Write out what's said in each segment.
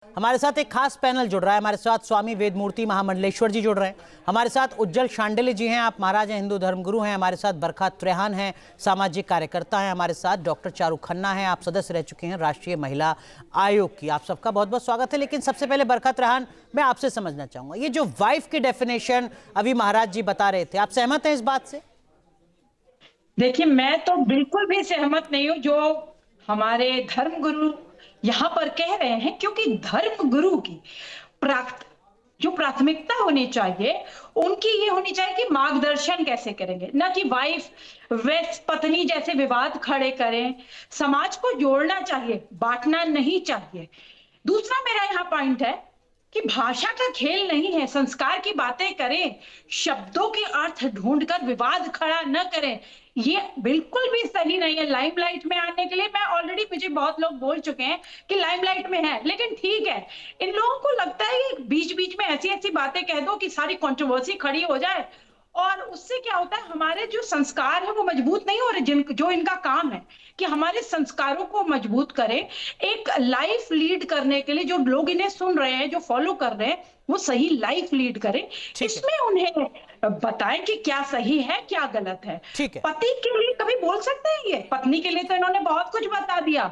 हमारे साथ एक खास पैनल जुड़ रहा है। हमारे साथ स्वामी वेदमूर्ति महामंडलेश्वर जी जुड़ रहे हैं। हमारे साथ उज्जवल शांडिल्य जी हैं, आप महाराज हैं, हिंदू धर्मगुरु हैं। हमारे साथ बरखा त्रेहान हैं, सामाजिक कार्यकर्ता हैं। हमारे साथ डॉक्टर चारू खन्ना हैं, आप सदस्य रह चुके हैं राष्ट्रीय महिला आयोग की। आप सबका बहुत बहुत स्वागत है। लेकिन सबसे पहले बरखा त्रेहान, मैं आपसे समझना चाहूंगा, ये जो वाइफ की डेफिनेशन अभी महाराज जी बता रहे थे, आप सहमत हैं इस बात से? देखिए, मैं तो बिल्कुल भी सहमत नहीं हूँ जो हमारे धर्मगुरु यहाँ पर कह रहे हैं, क्योंकि धर्मगुरु की जो प्राथमिकता होनी चाहिए उनकी ये होनी चाहिए कि मार्गदर्शन कैसे करेंगे, ना कि वाइफ वेस्ट पत्नी जैसे विवाद खड़े करें। समाज को जोड़ना चाहिए, बांटना नहीं चाहिए। दूसरा मेरा यहाँ पॉइंट है कि भाषा का खेल नहीं है, संस्कार की बातें करें, शब्दों के अर्थ ढूंढकर विवाद खड़ा न करें। ये बिल्कुल भी सही नहीं है लाइमलाइट में आने के लिए। मैं ऑलरेडी, मुझे बहुत लोग बोल चुके हैं कि लाइमलाइट में है, लेकिन ठीक है, इन लोगों को लगता है कि बीच बीच में ऐसी ऐसी बातें कह दो कि सारी कंट्रोवर्सी खड़ी हो जाए, और उससे क्या होता है, हमारे जो संस्कार है वो मजबूत नहीं हो रहे। जो इनका काम है कि हमारे संस्कारों को मजबूत करें, एक लाइफ लीड करने के लिए जो लोग इन्हें सुन रहे हैं, जो फॉलो कर रहे हैं, वो सही लाइफ लीड करें। इसमें उन्हें बताएं कि क्या सही है क्या गलत है। पति के लिए कभी बोल सकते हैं ये? पत्नी के लिए तो इन्होंने बहुत कुछ बता दिया,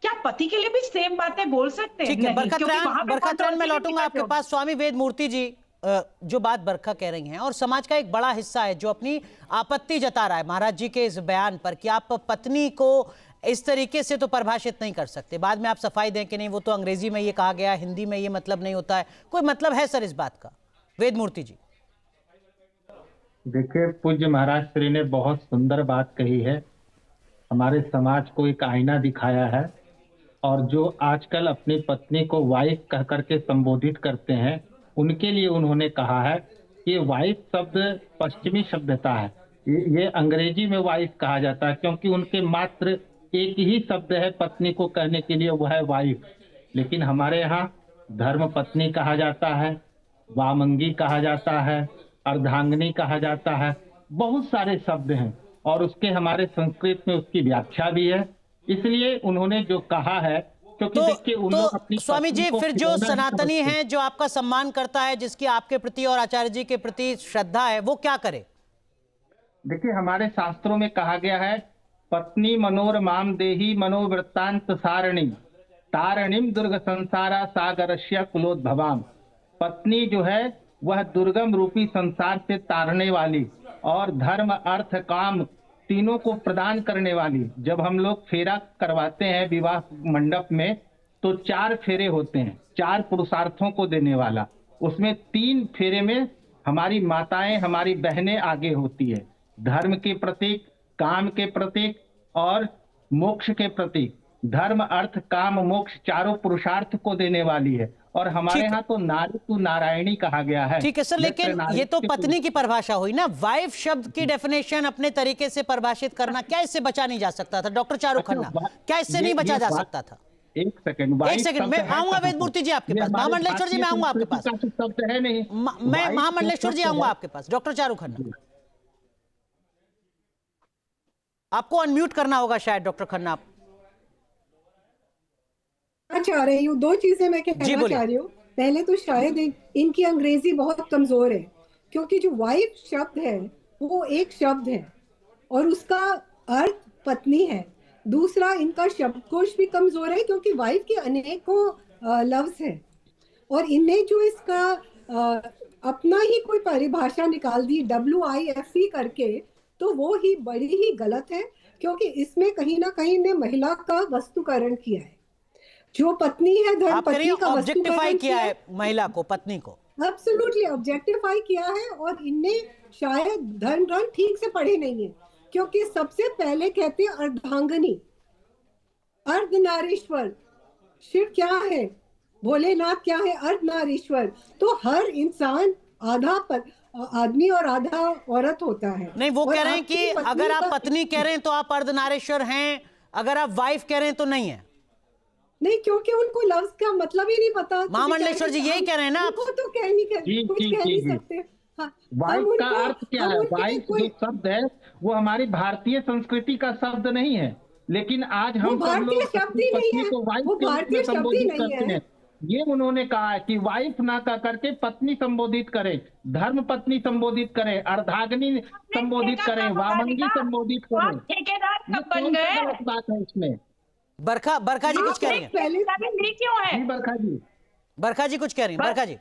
क्या पति के लिए भी सेम बातें बोल सकते हैं? नहीं, बरखा त्रेहान मैं लौटूंगा आपके पास। स्वामी वेदमूर्ति जी, जो बात बरखा कह रही हैं, और समाज का एक बड़ा हिस्सा है जो अपनी आपत्ति जता रहा है महाराज जी के इस बयान पर कि आप पत्नी को इस तरीके से तो परिभाषित नहीं कर सकते। बाद में आप सफाई दें कि नहीं, वो तो अंग्रेजी में ये कहा गया, हिंदी में ये मतलब नहीं होता है। कोई मतलब है सर इस बात का? वेदमूर्ति जी देखिए, पूज्य महाराज श्री ने बहुत सुंदर बात कही है, हमारे समाज को एक आईना दिखाया है। और जो आजकल अपनी पत्नी को वाइफ कह करके संबोधित करते हैं, उनके लिए उन्होंने कहा है कि वाइफ शब्द पश्चिमी सभ्यता है। ये अंग्रेजी में वाइफ कहा जाता है, क्योंकि उनके मात्र एक ही शब्द है पत्नी को कहने के लिए, वो है वाइफ। लेकिन हमारे यहाँ धर्म पत्नी कहा जाता है, वामंगी कहा जाता है, अर्धांगिनी कहा जाता है, बहुत सारे शब्द हैं, और उसके हमारे संस्कृत में उसकी व्याख्या भी है। इसलिए उन्होंने जो कहा है, क्योंकि देखिए तो स्वामी जी, फिर जो सनातनी है, जो आपका सम्मान करता है, जिसकी आपके प्रति और आचार्य जी के प्रति श्रद्धा है, वो क्या करे? देखिए, हमारे शास्त्रों में कहा गया है, पत्नी मनोरमाम देही मनोवृत्तांत सारणी तारणिम दुर्ग संसारा सागरस्य कुलोद्भवाम। पत्नी जो है वह दुर्गम रूपी संसार से तारने वाली और धर्म अर्थ काम तीनों को प्रदान करने वाली। जब हम लोग फेरा करवाते हैं विवाह मंडप में, तो 4 फेरे होते हैं, 4 पुरुषार्थों को देने वाला। उसमें 3 फेरे में हमारी माताएं, हमारी बहनें आगे होती है, धर्म के प्रतीक, काम के प्रतीक और मोक्ष के प्रतीक। धर्म अर्थ काम मोक्ष चारों पुरुषार्थ को देने वाली है। और हमारे यहाँ तो नारी तू नारायणी कहा गया है। ठीक है सर, लेकिन ये तो पत्नी की परिभाषा हुई ना। वाइफ शब्द की डेफिनेशन अपने तरीके से परिभाषित करना, क्या इससे बचा नहीं जा सकता था? डॉक्टर चारू खन्ना, क्या इससे नहीं बचा जा सकता था? एक सेकंड, मैं आऊंगा वेदमूर्ति जी आपके पास। महामंडलेश्वर जी मैं आऊंगा आपके पास। शब्द है नहीं, मैं महामंडलेश्वर जी आऊंगा आपके पास। डॉक्टर चारू खन्ना, आपको अनम्यूट करना होगा शायद। डॉक्टर खन्ना, आप चाह रही हूँ, 2 चीजें मैं कहना चाह रही हूँ। पहले तो शायद इनकी अंग्रेजी बहुत कमजोर है, क्योंकि जो वाइफ शब्द है वो एक शब्द है और उसका अर्थ पत्नी है। दूसरा, इनका शब्दकोश भी कमजोर है, क्योंकि वाइफ के अनेकों लफ्ज हैं, और इनने जो इसका अपना ही कोई परिभाषा निकाल दी WIFE करके, तो वो ही बड़ी ही गलत है, क्योंकि इसमें कहीं ना कहीं ने महिला का वस्तुकरण किया है। जो पत्नी है, धर्म पत्नी का ऑब्जेक्टिफाई किया है महिला को, पत्नी को एब्सोल्युटली ऑब्जेक्टिफाई किया है। और इनने शायद धर्म ग्रंथ ठीक से पढ़े नहीं है, क्योंकि सबसे पहले कहते हैं अर्धांगिनी, अर्धनारीश्वर। शिव क्या है, भोलेनाथ क्या है? अर्धनारीश्वर। तो हर इंसान आधा आदमी और आधा औरत होता है। नहीं, वो कह रहे हैं कि अगर आप पत्नी कह रहे हैं तो आप अर्धनारीश्वर हैं, अगर आप वाइफ कह रहे हैं तो नहीं है। नहीं, क्योंकि उनको लफ्ज का मतलब ही नहीं पता। महामंडलेश्वर जी यही कह रहे हैं ना, उनको तो कह नहीं सकते। वाइफ का अर्थ क्या है? वाइफ जो शब्द है वो हमारी भारतीय संस्कृति का शब्द नहीं है, लेकिन आज हम सब लोग भारतीय शब्द ही नहीं है, वो भारतीय शब्द ही नहीं है। ये उन्होंने कहा है कि वाइफ ना कह करके पत्नी संबोधित करें, धर्म पत्नी संबोधित करें, अर्धांगिनी संबोधित करें, वामंगी संबोधित करें। ठेकेदार ये कब बन कौन सा गए? गलत बात है इसमें? बरखा जी कुछ कह रही हैं। पहले क्यों है? जी बरखा जी, बरखा जी कुछ कह रही हैं। बरखा जी,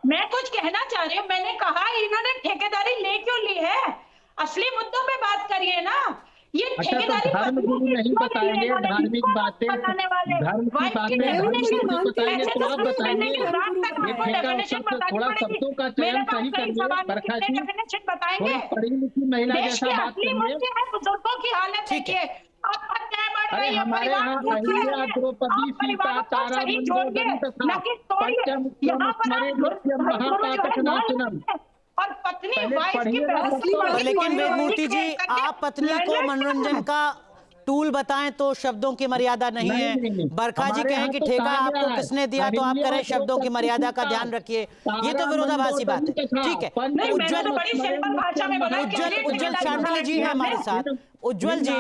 मैं कुछ कहना चाह रही हूँ। मैंने कहा इन्होंने ठेकेदारी ले क्यों ली है? असली मुद्दों पे बात करिए ना। ये अच्छा तो ठेकेदारी धर्म गुरु नहीं बताएंगे, धार्मिक बातें, धर्म की बातें धर्म गुरु बताएंगे तो आप बताएंगे। एक थोड़ा शब्दों का चयन सही करिए बरखा जी, थोड़ी पढ़ी लिखी महिला जैसा बात करिए। बुजुर्गों की हालत ठीक है। देखिए। अरे हमारे यहाँ अहिल्या द्रौपदी सीता तारा मंडोदरी तथा पंचम स्मरे नित्यम महापातक नाशनम। और पत्नी पहले वाइफ की पढ़िए ना तब तो। पर लेकिन वेदमूर्ति जी, आप पत्नी को मनोरंजन का टूल बताएं तो शब्दों की मर्यादा नहीं है। बरखा जी कहें कि ठेका आपको किसने दिया, तो आप करें शब्दों की मर्यादा का ध्यान रखिए। ये तो विरोधाभासी बात है। ठीक है, उज्जवल शांडिल्य जी हैं हमारे साथ। उज्जवल जी,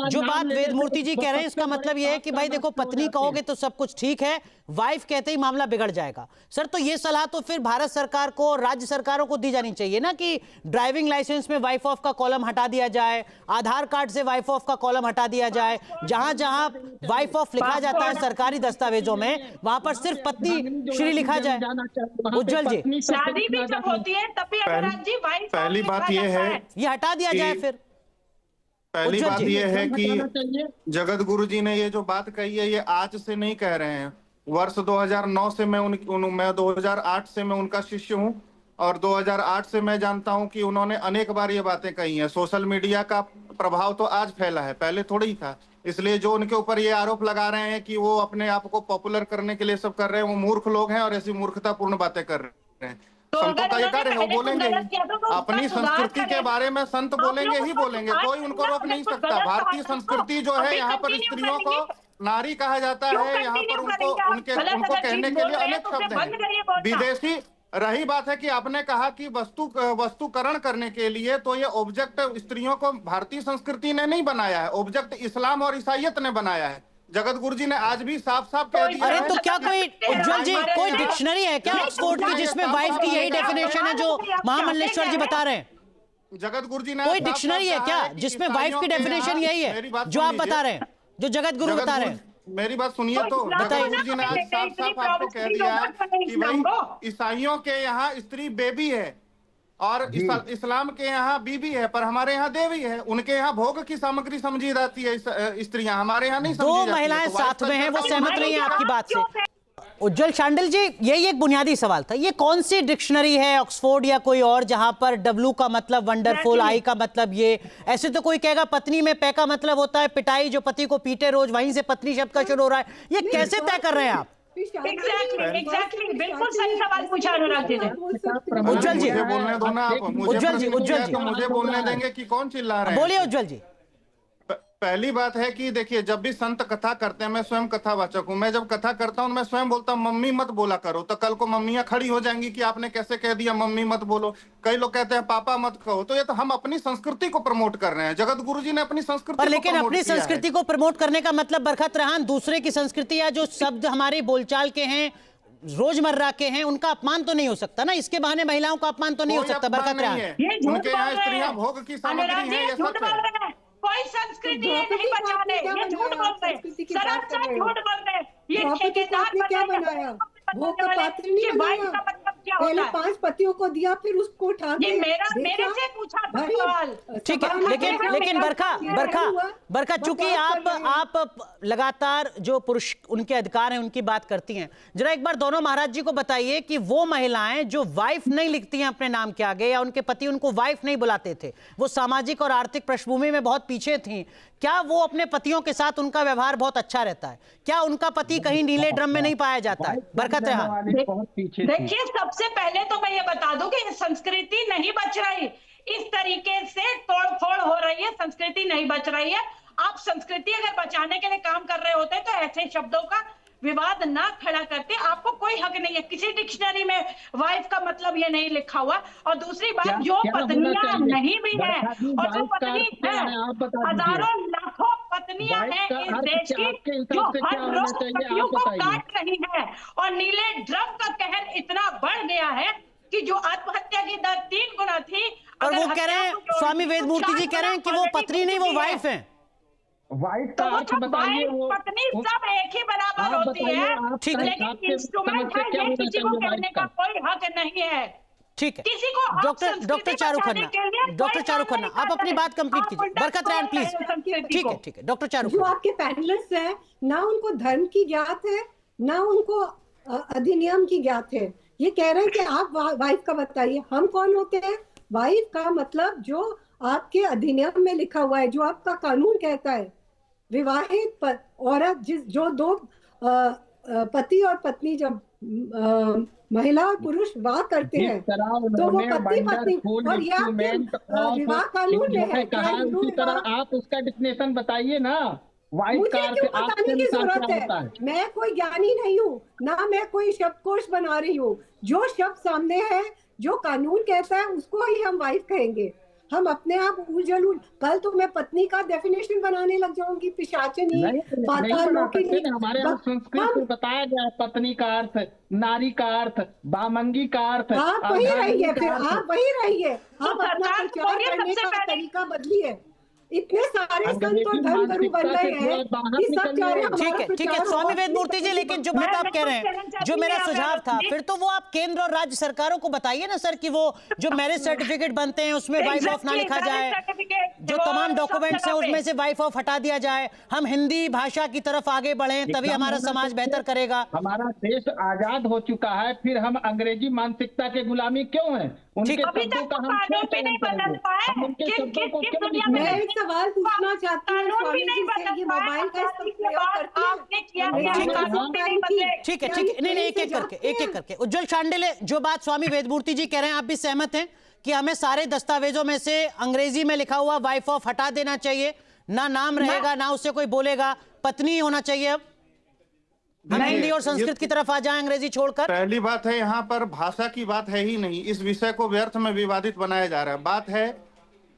जो बात वेदमूर्ति जी कह रहे हैं इसका मतलब ये है कि भाई देखो, पत्नी कहोगे तो सब कुछ ठीक है, वाइफ कहते ही मामला बिगड़ जाएगा। सर तो ये सलाह तो फिर भारत सरकार को और राज्य सरकारों को दी जानी चाहिए ना कि ड्राइविंग लाइसेंस में वाइफ ऑफ का कॉलम हटा दिया जाए, आधार कार्ड से वाइफ ऑफ का कॉलम हटा दिया जाए, जहां जहां वाइफ ऑफ लिखा जाता है सरकारी दस्तावेजों में, वहां पर सिर्फ पत्नी श्री लिखा जाए। उज्जवल जी, शादी भी जब होती है तब भी पहली बात यह है, ये हटा दिया जाए फिर। पहली बात यह है कि जगत गुरु जी ने ये जो बात कही है ये आज से नहीं कह रहे हैं। वर्ष 2009 से मैं 2008 से मैं उनका शिष्य हूं और 2008 से मैं जानता हूं कि उन्होंने अनेक बार ये बातें कही हैं। सोशल मीडिया का प्रभाव तो आज फैला है, पहले थोड़ी ही था। इसलिए जो उनके ऊपर ये आरोप लगा रहे हैं कि वो अपने आप को पॉपुलर करने के लिए सब कर रहे हैं, वो मूर्ख लोग हैं और ऐसी मूर्खतापूर्ण बातें कर रहे हैं। संतों का ये कार्य है, वो बोलेंगे ही। अपनी संस्कृति के बारे में संत बोलेंगे ही बोलेंगे, कोई उनको रोक नहीं सकता। भारतीय संस्कृति जो है, यहाँ पर स्त्रियों को नारी कहा जाता है, यहाँ पर उनको कहने के लिए अनेक शब्द हैं विदेशी। रही बात है कि आपने कहा कि वस्तुकरण करने के लिए, तो ये ऑब्जेक्ट स्त्रियों को भारतीय संस्कृति ने नहीं बनाया है, ऑब्जेक्ट इस्लाम और ईसाइयत ने बनाया है। जगत गुरु जी ने आज भी साफ साफ कह दिया। अरे तो क्या कोई, उज्जवल जी, कोई डिक्शनरी है क्या ऑक्सफोर्ड की जिसमें वाइफ की यही डेफिनेशन है जो महामंडलेश्वर जी बता रहे हैं? जगत गुरु जी ने कोई डिक्शनरी है क्या जिसमें वाइफ की डेफिनेशन यही है जो आप बता रहे हैं, जो जगत गुरु बता रहे हैं? मेरी बात सुनिए तो, जगत गुरु जी ने आज साफ साफ आपको कह दिया है कि भाई ईसाइयों के यहाँ स्त्री बेबी है और इस्लाम के यहाँ बीबी है, पर हमारे यहाँ देवी है। उनके यहाँ भोग की सामग्री समझी जाती है स्त्रियां, हमारे यहाँ नहीं समझी जाती है। दो महिलाएं साथ में हैं, वो सहमत नहीं है आपकी बात से। उज्जवल शांडिल्य जी, यही एक बुनियादी सवाल था। ये कौन सी डिक्शनरी है, ऑक्सफोर्ड या कोई और, जहां पर डब्लू का मतलब वंडरफुल, आई का मतलब ये? ऐसे तो कोई कहेगा पत्नी में पै का मतलब होता है पिटाई, जो पति को पीटे रोज, वहीं से पत्नी शब्द का शुरू हो रहा है। ये कैसे तय कर रहे हैं आप? एग्जैक्टली, बिल्कुल सही सवाल पूछा अनुराग जी ने। उज्जवल जी, बोलने दो ना आप। उज्जवल जी, मुझे बोलने देंगे कि कौन चिल्ला रहे हैं? बोलिए उज्जवल जी। पहली बात है कि देखिए, जब भी संत कथा करते हैं, मैं स्वयं कथावाचक हूं, मैं जब कथा करता हूं मैं स्वयं बोलता हूं मम्मी मत बोला करो, तो कल को मम्मियां खड़ी हो जाएंगी कि आपने कैसे कह दिया मम्मी मत बोलो। कई लोग कहते हैं पापा मत कहो, तो ये तो हम अपनी संस्कृति को प्रमोट कर रहे हैं। जगत गुरु जी ने अपनी संस्कृति पर लेकिन अपनी संस्कृति को प्रमोट करने का मतलब बरखत रेहान, दूसरे की संस्कृति या जो शब्द हमारे बोलचाल के हैं, रोजमर्रा के हैं, उनका अपमान तो नहीं हो सकता ना? इसके बहाने महिलाओं का अपमान तो नहीं हो सकता बरखत रेहान? उनके यहाँ स्त्रियां भोग की सामग्री है, ये सच है। कोई संस्कृति नहीं बचाने, ये झूठ बोलते हैं, सरासर झूठ बोलते हैं। ये ठेकेदार क्या बनाया? भोग का पात्र नहीं बनाया। पहले 5 पतियों को दिया, फिर उसको उठा के मेरे से पूछा सवाल। ठीक है, लेकिन बरखा चूंकि आप लगातार जो पुरुष उनके अधिकार हैं उनकी बात करती हैं, जरा एक बार दोनों महाराज जी को बताइए कि वो महिलाएं जो वाइफ नहीं लिखती हैं अपने नाम के आगे, या उनके पति उनको वाइफ नहीं बुलाते थे, वो सामाजिक और आर्थिक पृष्ठभूमि में बहुत पीछे थी, क्या वो अपने पतियों के साथ उनका व्यवहार बहुत अच्छा रहता है? क्या उनका पति कहीं नीले ड्रम में नहीं पाया जाता है? बरकत रेहान, देखिए, सबसे पहले तो मैं ये बता दूं कि संस्कृति नहीं बच रही, इस तरीके से तोड़ फोड़ हो रही है, संस्कृति नहीं बच रही है। आप संस्कृति अगर बचाने के लिए काम कर रहे होते तो ऐसे शब्दों का विवाद ना खड़ा करते। आपको कोई हक नहीं है, किसी डिक्शनरी में वाइफ का मतलब ये नहीं लिखा हुआ। और दूसरी बात, जो पत्नियां नहीं भी है और जो पत्नी है, हजारों लाखों पत्नियां वाइफ हैं का इस अर्थ देश क्या, की आपके जो हिसाब से क्या हर होना रोज चाहिए, पतियों आप को बताइए। काट रही है और नीले ड्रम का कहर इतना बढ़ गया है कि जो आत्महत्या की दर 3 गुना थी, और अगर वो कह रहे हत्या हैं, को जोड़ स्वामी दें तो वेदमूर्ति 4 जी कह रहे हैं कि गुना वो already पत्नी हो नहीं, वो चुकी है। वाइफ है। वाइफ तो का वो अर्थ सब बताइए, वाइफ वो पत्नी सब एक ही बराबर आप होती बताइए, है, ठीक है। लेकिन आपके इंस्ट्रूमेंट समझ से है क्या ये होना किसी को चाहिए कहने वाइफ का का? कोई हक नहीं है। ठीक है। किसी को आप डॉक्टर संस्कृति चारू बचाने खन्ना, के लिए डॉक्टर कोई चारू काम खन्ना, नहीं आप करता अपनी है। बात कंप्लीट आप कीजिए। उल्टा बरकत रहे तोड़ रहे प्लीज। हैं संस्कृति ठीक को। है, ठीक है, डॉक्टर चारू जो खन्ना। आपके पैनलिस्ट हैं, ना उनको धर्म की ज्ञात है, ना उनको अधिनियम की ज्ञात है। ये कह रहे हैं कि आप वाइफ का बताइए। हम कौन होते हैं? वाइफ का मतलब जो आपके अधिनियम में लिखा हुआ है, जो आपका कानून कहता है, विवाहित औरत जो दो पति और पत्नी जब महिला और पुरुष विवाह करते हैं तो वो पति पत्नी, और ये आपके विवाह कानून में है। क्या हिंदू उसी विवाह? तरह आप उसका डिफिनेशन बताइए ना। वाइफ मुझे का अर्थ क्यों आपके बताने की अनुसार जरूरत क्या है? होता है? मैं कोई ज्ञानी नहीं हूँ, ना मैं कोई शब्दकोश बना रही हूँ। जो शब्द सामने है, जो कानून कहता है, उसको ही हम वाइफ कहेंगे। हम अपने आप उलझुल, कल तो मैं पत्नी का डेफिनेशन बनाने लग जाऊंगी, पिशाचिनी, नहीं बना पातालोकिनी। सकते ना। हमारे यहाँ संस्कृत में बताया गया है पत्नी का अर्थ, नारी का अर्थ, बामंगी का अर्थ, आप वही रहिए, अर्धांगिनी फिर का अर्थ। आप वही रहिए। आप अपना सरकार प्रचार बोलिए करने सबसे का पहले। तरीका बदलिए। इतने सारे संत और अंग्रेजी धर्मगुरु बन मानसिकता गए से थोड़ा हैं बाहर कि सब चाह रहे हैं निकलिए। हमारा ठीक है, प्रचार स्वामी हो। वेदमूर्ति जी, लेकिन जो बात आप कह रहे हैं, जो मेरा सुझाव था, फिर तो वो आप केंद्र और राज्य सरकारों को बताइए ना सर, कि वो जो मैरिज सर्टिफिकेट बनते हैं उसमें वाइफ ऑफ ना लिखा जाए, जो तमाम डॉक्यूमेंट्स हैं उसमें से वाइफ ऑफ हटा दिया जाए। हम हिंदी भाषा की तरफ आगे बढ़े, तभी हमारा समाज बेहतर करेगा। हमारा देश आजाद हो चुका है, फिर हम अंग्रेजी मानसिकता के गुलामी क्यों हैं? उनके ठीक। शब्दों का हम क्यों चयन करेंगे? हम उनके शब्दों को क्यों मैं लिखेंगे? एक सवाल पूछना चाहती हूँ स्वामी जी से, ये मोबाइल का प्रयोग करती है? ठीक है, ठीक है, नहीं नहीं, एक एक करके। उज्जवल शांडिल्य, जो बात स्वामी वेदमूर्ति जी कह रहे हैं, आप भी सहमत हैं कि हमें सारे दस्तावेजों में से अंग्रेजी में लिखा हुआ वाइफ ऑफ हटा देना चाहिए? ना नाम रहेगा, ना उससे कोई बोलेगा, पत्नी होना चाहिए। अब हम हिंदी और संस्कृत की तरफ आ जाएं, अंग्रेजी छोड़कर। पहली बात है, यहाँ पर भाषा की बात है ही नहीं। इस विषय को व्यर्थ में विवादित बनाया जा रहा है। बात है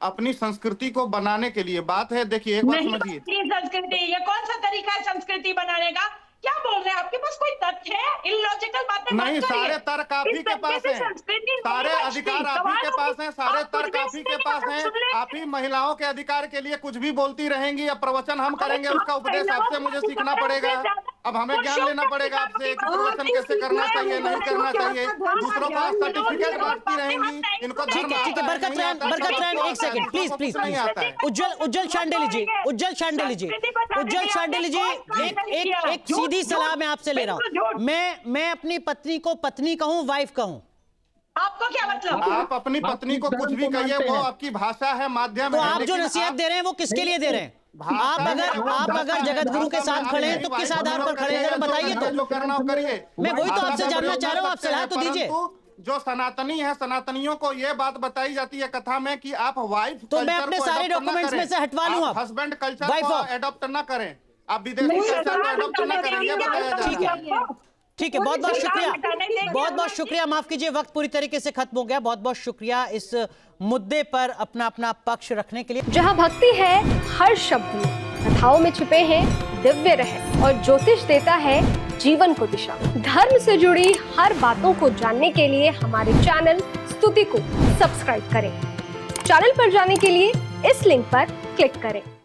अपनी संस्कृति को बनाने के लिए। बात है, देखिए एक बात समझिए, संस्कृति, ये कौन सा तरीका है संस्कृति बनाने का? क्या बोल रहे हैं? आपके पास कोई तथ्य है? इलॉजिकल बातें मत नहीं, करिए। सारे तर्क आप ही के पास हैं, सारे अधिकार आप ही के पास हैं, सारे तर्क आप ही के पास हैं। आप ही महिलाओं के अधिकार के लिए कुछ भी बोलती रहेंगी। अब प्रवचन हम करेंगे, उसका उपदेश आपसे मुझे सीखना पड़ेगा। अब हमें ज्ञान लेना पड़ेगा आपसे कि प्रवचन कैसे करना चाहिए, नहीं करना चाहिए। दूसरों को सर्टिफिकेट बांटती रहेंगी, इनको ठीक है, ठीक है, बरकत रैन, एक सेकंड प्लीज प्लीज नहीं आता है। उज्जवल शांडिल्य जी, उज्जवल शांडिल्य जी, एक सीधी सलाह मैं आपसे ले रहा हूं। मैं अपनी पत्नी को पत्नी कहूं, वाइफ कहूं? आपको क्या मतलब? आप अपनी पत्नी को कुछ भी कहिए, वो आपकी भाषा है, माध्यम तो है। आप जो लेकिन नसीहत दे रहे हैं वो किसके लिए दे रहे हैं? आप अगर जगत गुरु के साथ खड़े हैं तो किस आधार पर खड़े हैं, जरा बताइए तो। जो करना हो करिए। मैं वही तो आपसे जानना चाह रहा हूं, आप सलाह तो दीजिए। जो सनातनी है, सनातनियों को ये बात बताई जाती है कथा में कि आप वाइफ तो मैं अपने सारे डॉक्यूमेंट्स में से हटवा लूं। आप हस्बैंड कल्चर वाइफ को ऑफ एडॉप्ट ना करें, आप विदेशी कल्चर को एडॉप्ट ना करें, ये बताया जा रहा है। ठीक है, बहुत बहुत शुक्रिया, बहुत बहुत शुक्रिया। माफ कीजिए, वक्त पूरी तरीके से खत्म हो गया। बहुत बहुत शुक्रिया इस मुद्दे पर अपना अपना पक्ष रखने के लिए। जहां भक्ति है हर शब्द में, कथाओं में छुपे हैं दिव्य रहस्य और ज्योतिष देता है जीवन को दिशा। धर्म से जुड़ी हर बातों को जानने के लिए हमारे चैनल स्तुति को सब्सक्राइब करें। चैनल पर जाने के लिए इस लिंक पर क्लिक करें।